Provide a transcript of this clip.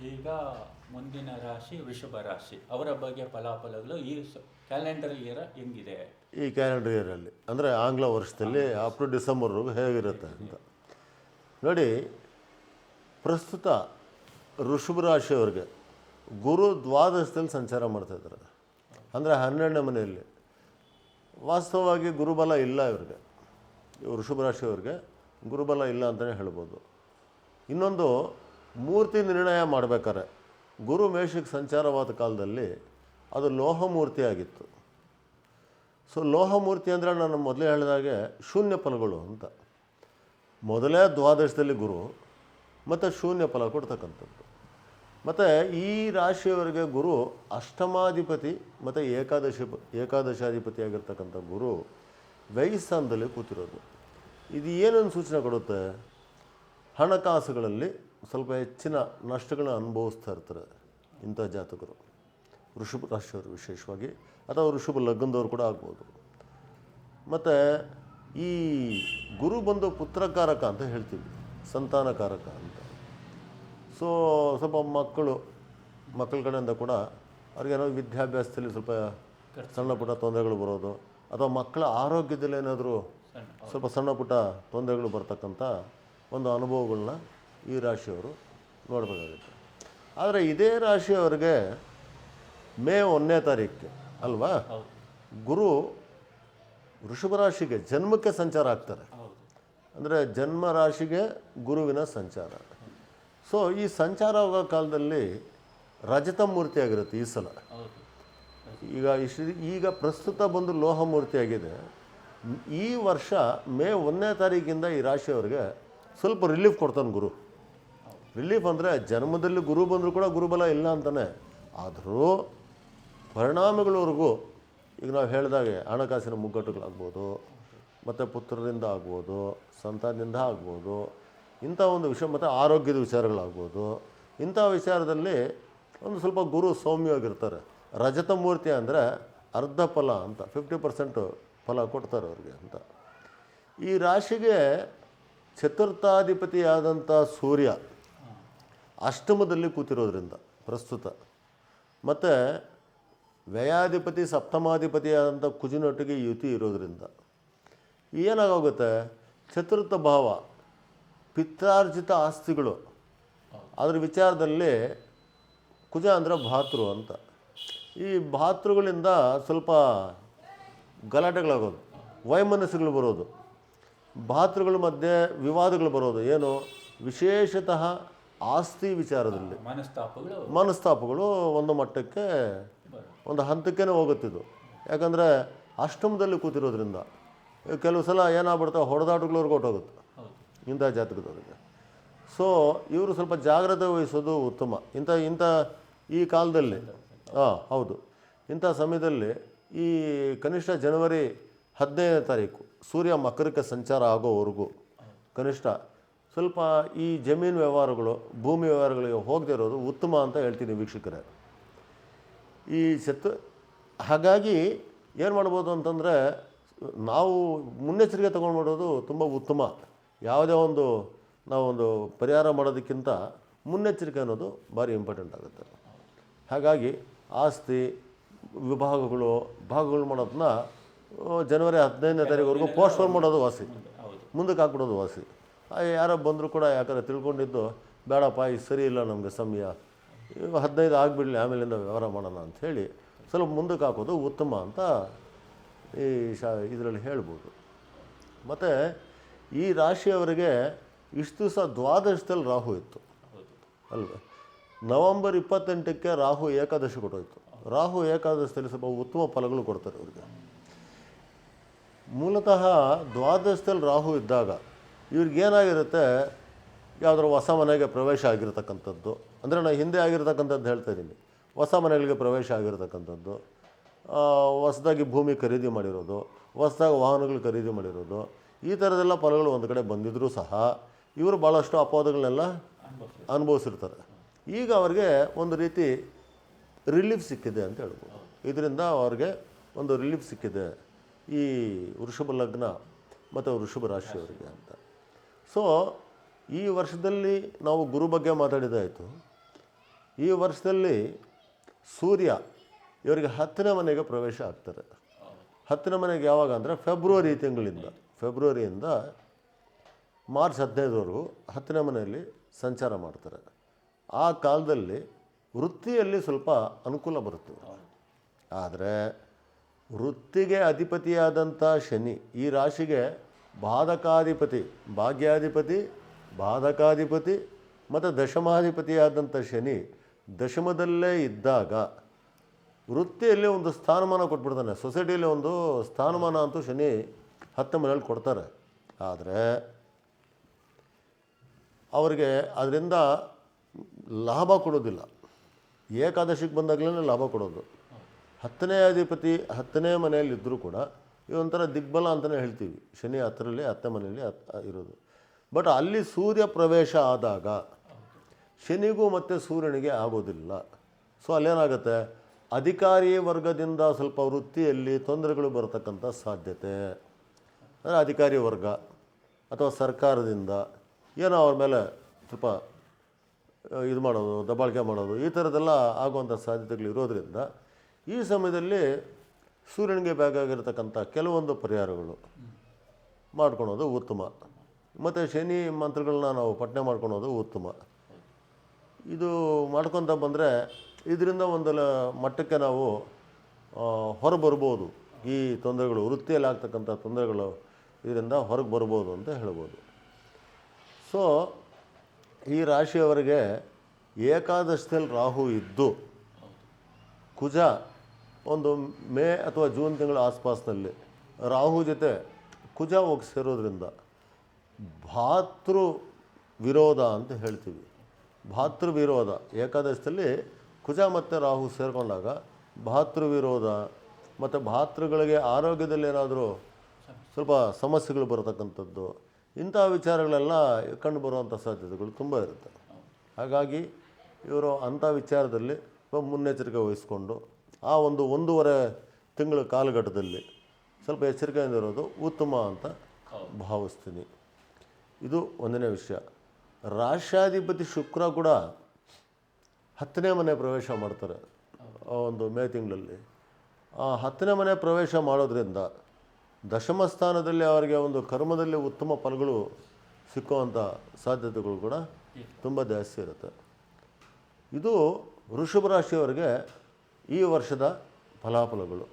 ಈಗ ಮುಂದಿನ ರಾಶಿ ವೃಷಭ ರಾಶಿ, ಅವರ ಬಗ್ಗೆ ಫಲಾಫಲಗಳು ಈ ಕ್ಯಾಲೆಂಡರ್ ಇಯರ್ ಹೆಂಗಿದೆ? ಈ ಕ್ಯಾಲೆಂಡರ್ ಇಯರಲ್ಲಿ ಅಂದರೆ ಆಂಗ್ಲ ವರ್ಷದಲ್ಲಿ ಅಪ್ ಟು ಡಿಸೆಂಬರ್ವರೆಗೂ ಹೇಗಿರುತ್ತೆ ಅಂತ ನೋಡಿ. ಪ್ರಸ್ತುತ ವೃಷಭ ರಾಶಿಯವರಿಗೆ ಗುರು ದ್ವಾದಶದಲ್ಲಿ ಸಂಚಾರ ಮಾಡ್ತಾಯಿದ್ದಾರೆ. ಅಂದರೆ 12ನೇ ಮನೆಯಲ್ಲಿ. ವಾಸ್ತವವಾಗಿ ಗುರುಬಲ ಇಲ್ಲ ಇವ್ರಿಗೆ, ವೃಷಭ ರಾಶಿಯವರಿಗೆ ಗುರುಬಲ ಇಲ್ಲ ಅಂತಲೇ ಹೇಳ್ಬೋದು. ಇನ್ನೊಂದು, ಮೂರ್ತಿ ನಿರ್ಣಯ ಮಾಡಬೇಕಾದ್ರೆ ಗುರು ಮೇಷಕ್ಕೆ ಸಂಚಾರವಾದ ಕಾಲದಲ್ಲಿ ಅದು ಲೋಹಮೂರ್ತಿ ಆಗಿತ್ತು. ಸೊ ಲೋಹಮೂರ್ತಿ ಅಂದರೆ ನಾನು ಮೊದಲೇ ಹೇಳಿದಾಗೆ ಶೂನ್ಯ ಫಲಗಳು ಅಂತ. ಮೊದಲೇ ದ್ವಾದಶದಲ್ಲಿ ಗುರು ಮತ್ತು ಶೂನ್ಯ ಫಲ ಕೊಡ್ತಕ್ಕಂಥದ್ದು. ಮತ್ತು ಈ ರಾಶಿಯವರಿಗೆ ಗುರು ಅಷ್ಟಮಾಧಿಪತಿ ಮತ್ತು ಏಕಾದಶಾಧಿಪತಿ ಆಗಿರ್ತಕ್ಕಂಥ ಗುರು ವ್ಯಯಸ್ಥಾನದಲ್ಲಿ ಕೂತಿರೋದು. ಇದು ಏನನ್ನು ಸೂಚನೆ ಕೊಡುತ್ತೆ? ಹಣಕಾಸುಗಳಲ್ಲಿ ಸ್ವಲ್ಪ ಹೆಚ್ಚಿನ ನಷ್ಟಗಳನ್ನ ಅನುಭವಿಸ್ತಾ ಇರ್ತಾರೆ ಇಂಥ ಜಾತಕರು, ವೃಷಭ ರಾಶಿಯವರು ವಿಶೇಷವಾಗಿ, ಅಥವಾ ವೃಷಭ ಲಗ್ನದವ್ರು ಕೂಡ ಆಗ್ಬೋದು. ಮತ್ತು ಈ ಗುರು ಬಂದು ಪುತ್ರಕಾರಕ ಅಂತ ಹೇಳ್ತೀವಿ, ಸಂತಾನಕಾರಕ ಅಂತ. ಸೊ ಸ್ವಲ್ಪ ಮಕ್ಕಳ ಕಡೆಯಿಂದ ಕೂಡ ಅವ್ರಿಗೇನೋ ವಿದ್ಯಾಭ್ಯಾಸದಲ್ಲಿ ಸ್ವಲ್ಪ ಸಣ್ಣ ಪುಟ್ಟ ತೊಂದರೆಗಳು ಬರೋದು, ಅಥವಾ ಮಕ್ಕಳ ಆರೋಗ್ಯದಲ್ಲಿ ಏನಾದರೂ ಸ್ವಲ್ಪ ಸಣ್ಣ ಪುಟ್ಟ ತೊಂದರೆಗಳು ಬರ್ತಕ್ಕಂಥ ಒಂದು ಅನುಭವಗಳನ್ನ ಈ ರಾಶಿಯವರು ನೋಡಬೇಕಾಗುತ್ತೆ. ಆದರೆ ಇದೇ ರಾಶಿಯವರಿಗೆ ಮೇ 1ನೇ ತಾರೀಕಿಗೆ ಅಲ್ವಾ ಗುರು ವೃಷಭ ರಾಶಿಗೆ ಜನ್ಮಕ್ಕೆ ಸಂಚಾರ ಆಗ್ತಾರೆ. ಅಂದರೆ ಜನ್ಮ ರಾಶಿಗೆ ಗುರುವಿನ ಸಂಚಾರ. ಸೊ ಈ ಸಂಚಾರ ಆಗೋ ಕಾಲದಲ್ಲಿ ರಜತ ಮೂರ್ತಿ ಆಗಿರುತ್ತೆ ಈ ಸಲ. ಈಗ ಪ್ರಸ್ತುತ ಬಂದು ಲೋಹ ಮೂರ್ತಿ ಆಗಿದೆ. ಈ ವರ್ಷ ಮೇ 1ನೇ ತಾರೀಕಿಂದ ಈ ರಾಶಿಯವರಿಗೆ ಸ್ವಲ್ಪ ರಿಲೀಫ್ ಕೊಡ್ತಾನೆ ಗುರು. ರಿಲೀಫ್ ಅಂದರೆ ಜನ್ಮದಲ್ಲಿ ಗುರು ಬಂದರೂ ಕೂಡ ಗುರುಬಲ ಇಲ್ಲ ಅಂತಲೇ, ಆದರೂ ಪರಿಣಾಮಗಳವರೆಗೂ ಈಗ ನಾವು ಹೇಳಿದಾಗೆ ಹಣಕಾಸಿನ ಮುಗ್ಗಟ್ಟುಗಳಾಗ್ಬೋದು, ಮತ್ತು ಪುತ್ರರಿಂದ ಆಗ್ಬೋದು, ಸಂತಾನದಿಂದ ಆಗ್ಬೋದು, ಇಂಥ ಒಂದು ವಿಷಯ, ಮತ್ತು ಆರೋಗ್ಯದ ವಿಚಾರಗಳಾಗ್ಬೋದು. ಇಂಥ ವಿಚಾರದಲ್ಲಿ ಒಂದು ಸ್ವಲ್ಪ ಗುರು ಸೌಮ್ಯವಾಗಿರ್ತಾರೆ. ರಜತ ಮೂರ್ತಿ ಅಂದರೆ ಅರ್ಧ ಫಲ ಅಂತ, 50% ಫಲ ಕೊಡ್ತಾರೆ ಅವ್ರಿಗೆ ಅಂತ. ಈ ರಾಶಿಗೆ ಚತುರ್ಥಾಧಿಪತಿಯಾದಂಥ ಸೂರ್ಯ ಅಷ್ಟಮದಲ್ಲಿ ಕೂತಿರೋದ್ರಿಂದ ಪ್ರಸ್ತುತ, ಮತ್ತು ವ್ಯಯಾಧಿಪತಿ ಸಪ್ತಮಾಧಿಪತಿಯಾದಂಥ ಕುಜನೊಟ್ಟಿಗೆ ಯುತಿ ಇರೋದರಿಂದ ಏನಾಗೋಗುತ್ತೆ, ಚತುರ್ಥ ಭಾವ ಪಿತ್ರಾರ್ಜಿತ ಆಸ್ತಿಗಳು ಅದರ ವಿಚಾರದಲ್ಲಿ ಕುಜ ಅಂದರೆ ಭಾತೃ ಅಂತ. ಈ ಭಾತೃಗಳಿಂದ ಸ್ವಲ್ಪ ಗಲಾಟೆಗಳಾಗೋದು, ವೈಮನಸ್ಸುಗಳು ಬರೋದು, ಭಾತೃಗಳ ಮಧ್ಯೆ ವಿವಾದಗಳು ಬರೋದು. ಏನು ವಿಶೇಷತಃ ಆಸ್ತಿ ವಿಚಾರದಲ್ಲಿ ಮನಸ್ತಾಪಗಳು ಒಂದು ಮಟ್ಟಕ್ಕೆ, ಒಂದು ಹಂತಕ್ಕೇ ಹೋಗುತ್ತಿದ್ದು. ಯಾಕಂದರೆ ಅಷ್ಟಮದಲ್ಲಿ ಕೂತಿರೋದ್ರಿಂದ ಕೆಲವು ಸಲ ಏನಾಗ್ಬಿಡ್ತಾವೆ, ಹೊಡೆದಾಟಗಳವ್ರಿಗೆ ಹೊಟ್ಟೋಗುತ್ತೆ ಇಂಥ ಜಾತಕದವರಿಗೆ. ಸೊ ಇವರು ಸ್ವಲ್ಪ ಜಾಗ್ರತೆ ವಹಿಸೋದು ಉತ್ತಮ ಇಂಥ ಈ ಕಾಲದಲ್ಲಿ. ಹೌದು, ಇಂಥ ಸಮಯದಲ್ಲಿ ಈ ಕನಿಷ್ಠ ಜನವರಿ 15ನೇ ತಾರೀಕು ಸೂರ್ಯ ಮಕರಕ್ಕೆ ಸಂಚಾರ ಆಗೋವರೆಗೂ ಕನಿಷ್ಠ ಸ್ವಲ್ಪ ಈ ಜಮೀನು ವ್ಯವಹಾರಗಳು, ಭೂಮಿ ವ್ಯವಹಾರಗಳಿಗೆ ಹೋಗದೇ ಇರೋದು ಉತ್ತಮ ಅಂತ ಹೇಳ್ತೀನಿ ವೀಕ್ಷಕರೇ. ಹಾಗಾಗಿ ಏನು ಮಾಡ್ಬೋದು ಅಂತಂದರೆ, ನಾವು ಮುನ್ನೆಚ್ಚರಿಕೆ ತೊಗೊಂಡು ಮಾಡೋದು ತುಂಬ ಉತ್ತಮ. ಯಾವುದೇ ಒಂದು ನಾವೊಂದು ಪರಿಹಾರ ಮಾಡೋದಕ್ಕಿಂತ ಮುನ್ನೆಚ್ಚರಿಕೆ ಅನ್ನೋದು ಭಾರಿ ಇಂಪಾರ್ಟೆಂಟ್ ಆಗುತ್ತೆ. ಹಾಗಾಗಿ ಆಸ್ತಿ ಭಾಗಗಳು ಮಾಡೋದನ್ನ ಜನವರಿ 15ನೇ ತಾರೀಕುವರೆಗೂ ಪೋಸ್ಟ್ಪೋನ್ ಮಾಡೋದು ವಾಸಿ, ಮುಂದಕ್ಕೆ ಹಾಕ್ಬಿಡೋದು ವಾಸಿ. ಯಾರೋ ಬಂದರೂ ಕೂಡ ಯಾಕಂದರೆ ತಿಳ್ಕೊಂಡಿದ್ದು, ಬೇಡಪ್ಪ ಇದು ಸರಿ ಇಲ್ಲ ನಮಗೆ ಸಮಯ, 15 ಆಗಿಬಿಡಲಿ ಆಮೇಲಿಂದ ವ್ಯವಹಾರ ಮಾಡೋಣ ಅಂಥೇಳಿ ಸ್ವಲ್ಪ ಮುಂದಕ್ಕೆ ಹಾಕೋದು ಉತ್ತಮ ಅಂತ ಇದರಲ್ಲಿ ಹೇಳ್ಬೋದು. ಮತ್ತು ಈ ರಾಶಿಯವರಿಗೆ ಇಷ್ಟು ದಿವಸ ದ್ವಾದಶದಲ್ಲಿ ರಾಹು ಇತ್ತು ಅಲ್ವ. ನವಂಬರ್ 28ಕ್ಕೆ ರಾಹು ಏಕಾದಶಿ ಕೊಟ್ಟೋಯ್ತು. ರಾಹು ಏಕಾದಶದಲ್ಲಿ ಸ್ವಲ್ಪ ಉತ್ತಮ ಫಲಗಳು ಕೊಡ್ತಾರೆ ಅವ್ರಿಗೆ. ಮೂಲತಃ ದ್ವಾದಶದಲ್ಲಿ ರಾಹು ಇದ್ದಾಗ ಇವ್ರಿಗೇನಾಗಿರುತ್ತೆ, ಯಾವುದಾದ್ರು ಹೊಸ ಮನೆಗೆ ಪ್ರವೇಶ ಆಗಿರ್ತಕ್ಕಂಥದ್ದು, ಅಂದರೆ ನಾನು ಹಿಂದೆ ಆಗಿರ್ತಕ್ಕಂಥದ್ದು ಹೇಳ್ತಾ ಇದ್ದೀನಿ, ಹೊಸ ಮನೆಗಳಿಗೆ ಪ್ರವೇಶ ಆಗಿರ್ತಕ್ಕಂಥದ್ದು, ಹೊಸದಾಗಿ ಭೂಮಿ ಖರೀದಿ ಮಾಡಿರೋದು, ಹೊಸದಾಗಿ ವಾಹನಗಳು ಖರೀದಿ ಮಾಡಿರೋದು, ಈ ಥರದ್ದೆಲ್ಲ ಫಲಗಳು ಒಂದು ಕಡೆ ಬಂದಿದ್ದರೂ ಸಹ ಇವರು ಭಾಳಷ್ಟು ಅಪವಾದಗಳನ್ನೆಲ್ಲ ಅನುಭವಿಸಿರ್ತಾರೆ. ಈಗ ಅವ್ರಿಗೆ ಒಂದು ರೀತಿ ರಿಲೀಫ್ ಸಿಕ್ಕಿದೆ ಅಂತ ಹೇಳ್ಬೋದು. ಇದರಿಂದ ಅವ್ರಿಗೆ ಒಂದು ರಿಲೀಫ್ ಸಿಕ್ಕಿದೆ ಈ ವೃಷಭ ಲಗ್ನ ಮತ್ತು ವೃಷಭ ರಾಶಿಯವರಿಗೆ ಅಂತ. ಸೊ ಈ ವರ್ಷದಲ್ಲಿ ನಾವು ಗುರು ಬಗ್ಗೆ ಮಾತಾಡಿದಾಯಿತು. ಈ ವರ್ಷದಲ್ಲಿ ಸೂರ್ಯ ಇವರಿಗೆ 10ನೇ ಮನೆಗೆ ಪ್ರವೇಶ ಆಗ್ತಾರೆ. 10ನೇ ಮನೆಗೆ ಯಾವಾಗ ಅಂದರೆ ಫೆಬ್ರವರಿ ತಿಂಗಳಿಂದ, ಫೆಬ್ರವರಿಯಿಂದ ಮಾರ್ಚ್ 15ವರೆಗೂ 10ನೇ ಮನೆಯಲ್ಲಿ ಸಂಚಾರ ಮಾಡ್ತಾರೆ. ಆ ಕಾಲದಲ್ಲಿ ವೃತ್ತಿಯಲ್ಲಿ ಸ್ವಲ್ಪ ಅನುಕೂಲ ಬರುತ್ತೆ. ಆದರೆ ವೃತ್ತಿಗೆ ಅಧಿಪತಿಯಾದಂಥ ಶನಿ ಈ ರಾಶಿಗೆ ಬಾಧಕಾಧಿಪತಿ, ಭಾಗ್ಯಾಧಿಪತಿ, ಬಾಧಕಾಧಿಪತಿ ಮತ್ತು ದಶಮಾಧಿಪತಿಯಾದಂಥ ಶನಿ ದಶಮದಲ್ಲೇ ಇದ್ದಾಗ ವೃತ್ತಿಯಲ್ಲಿ ಒಂದು ಸ್ಥಾನಮಾನ ಕೊಟ್ಬಿಡ್ತಾನೆ. ಸೊಸೈಟಿಯಲ್ಲಿ ಒಂದು ಸ್ಥಾನಮಾನ ಅಂತೂ ಶನಿ 10ನೇ ಮನೆಯಲ್ಲಿ ಕೊಡ್ತಾರೆ. ಆದರೆ ಅವರಿಗೆ ಅದರಿಂದ ಲಾಭ ಕೊಡೋದಿಲ್ಲ. ಏಕಾದಶಿಗೆ ಬಂದಾಗಲೇ ಲಾಭ ಕೊಡೋದು. 10ನೇ ಅಧಿಪತಿ 10ನೇ ಮನೆಯಲ್ಲಿದ್ದರೂ ಕೂಡ ಇದೊಂಥರ ದಿಗ್ಬಲ ಅಂತಲೇ ಹೇಳ್ತೀವಿ. ಶನಿ 10ರಲ್ಲಿ 10ನೇ ಮನೆಯಲ್ಲಿ ಇರೋದು. ಬಟ್ ಅಲ್ಲಿ ಸೂರ್ಯ ಪ್ರವೇಶ ಆದಾಗ ಶನಿಗೂ ಮತ್ತು ಸೂರ್ಯನಿಗೆ ಆಗೋದಿಲ್ಲ. ಸೊ ಅಲ್ಲೇನಾಗುತ್ತೆ, ಅಧಿಕಾರಿ ವರ್ಗದಿಂದ ಸ್ವಲ್ಪ ವೃತ್ತಿಯಲ್ಲಿ ತೊಂದರೆಗಳು ಬರತಕ್ಕಂಥ ಸಾಧ್ಯತೆ. ಅಂದರೆ ಅಧಿಕಾರಿ ವರ್ಗ ಅಥವಾ ಸರ್ಕಾರದಿಂದ ಏನೋ ಅವ್ರ ಮೇಲೆ ಸ್ವಲ್ಪ ಇದು ಮಾಡೋದು, ದಬ್ಬಾಳಿಕೆ ಮಾಡೋದು, ಈ ಥರದ್ದೆಲ್ಲ ಆಗುವಂಥ ಸಾಧ್ಯತೆಗಳು ಇರೋದರಿಂದ ಈ ಸಮಯದಲ್ಲಿ ಸೂರ್ಯನಿಗೆ ಬೇಕಾಗಿರತಕ್ಕಂಥ ಕೆಲವೊಂದು ಪರಿಹಾರಗಳು ಮಾಡ್ಕೊಳೋದು ಉತ್ತಮ. ಮತ್ತು ಶನಿ ಮಂತ್ರಗಳನ್ನ ನಾವು ಪಠನೆ ಮಾಡ್ಕೊಳೋದು ಉತ್ತಮ. ಇದು ಮಾಡ್ಕೊತ ಬಂದರೆ ಇದರಿಂದ ಒಂದು ಮಟ್ಟಕ್ಕೆ ನಾವು ಹೊರಬರ್ಬೋದು. ಈ ತೊಂದರೆಗಳು, ವೃತ್ತಿಯಲ್ಲಿ ಆಗ್ತಕ್ಕಂಥ ತೊಂದರೆಗಳು ಇದರಿಂದ ಹೊರಗೆ ಬರ್ಬೋದು ಅಂತ ಹೇಳ್ಬೋದು. ಸೊ ಈ ರಾಶಿಯವರಿಗೆ ಏಕಾದಶದಲ್ಲಿ ರಾಹು ಇದ್ದು ಕುಜ ಒಂದು ಮೇ ಅಥವಾ ಜೂನ್ ತಿಂಗಳ ಆಸ್ಪಾಸ್ನಲ್ಲಿ ರಾಹು ಜೊತೆ ಕುಜ ಹೋಗಿ ಸೇರೋದ್ರಿಂದ ಭಾತೃ ವಿರೋಧ ಅಂತ ಹೇಳ್ತೀವಿ. ಭಾತೃ ವಿರೋಧ ಏಕಾದಶದಲ್ಲಿ ಕುಜ ಮತ್ತು ರಾಹು ಸೇರಿಕೊಂಡಾಗ ಭಾತೃ ವಿರೋಧ ಮತ್ತು ಭಾತೃಗಳಿಗೆ ಆರೋಗ್ಯದಲ್ಲಿ ಏನಾದರೂ ಸ್ವಲ್ಪ ಸಮಸ್ಯೆಗಳು ಬರತಕ್ಕಂಥದ್ದು, ಇಂಥ ವಿಚಾರಗಳೆಲ್ಲ ಕಂಡುಬರುವಂಥ ಸಾಧ್ಯತೆಗಳು ತುಂಬ ಇರುತ್ತೆ. ಹಾಗಾಗಿ ಇವರು ಅಂಥ ವಿಚಾರದಲ್ಲಿ ಮುನ್ನೆಚ್ಚರಿಕೆ ವಹಿಸ್ಕೊಂಡು ಆ ಒಂದು 1.5 ತಿಂಗಳ ಕಾಲಘಟ್ಟದಲ್ಲಿ ಸ್ವಲ್ಪ ಎಚ್ಚರಿಕೆಯಿಂದ ಇರೋದು ಉತ್ತಮ ಅಂತ ಭಾವಿಸ್ತೀನಿ. ಇದು ಒಂದನೇ ವಿಷಯ. ರಾಷ್ಟ್ರಾಧಿಪತಿ ಶುಕ್ರ ಕೂಡ 10ನೇ ಮನೆ ಪ್ರವೇಶ ಮಾಡ್ತಾರೆ ಒಂದು ಮೇ ತಿಂಗಳಲ್ಲಿ. ಆ 10ನೇ ಮನೆ ಪ್ರವೇಶ ಮಾಡೋದ್ರಿಂದ ದಶಮ ಸ್ಥಾನದಲ್ಲಿ ಅವರಿಗೆ ಒಂದು ಕರ್ಮದಲ್ಲಿ ಉತ್ತಮ ಫಲಗಳು ಸಿಕ್ಕುವಂಥ ಸಾಧ್ಯತೆಗಳು ಕೂಡ ತುಂಬ ಜಾಸ್ತಿ ಇರುತ್ತೆ. ಇದು ವೃಷಭ ರಾಶಿಯವರಿಗೆ ಈ ವರ್ಷದ ಫಲಾಫಲಗಳು.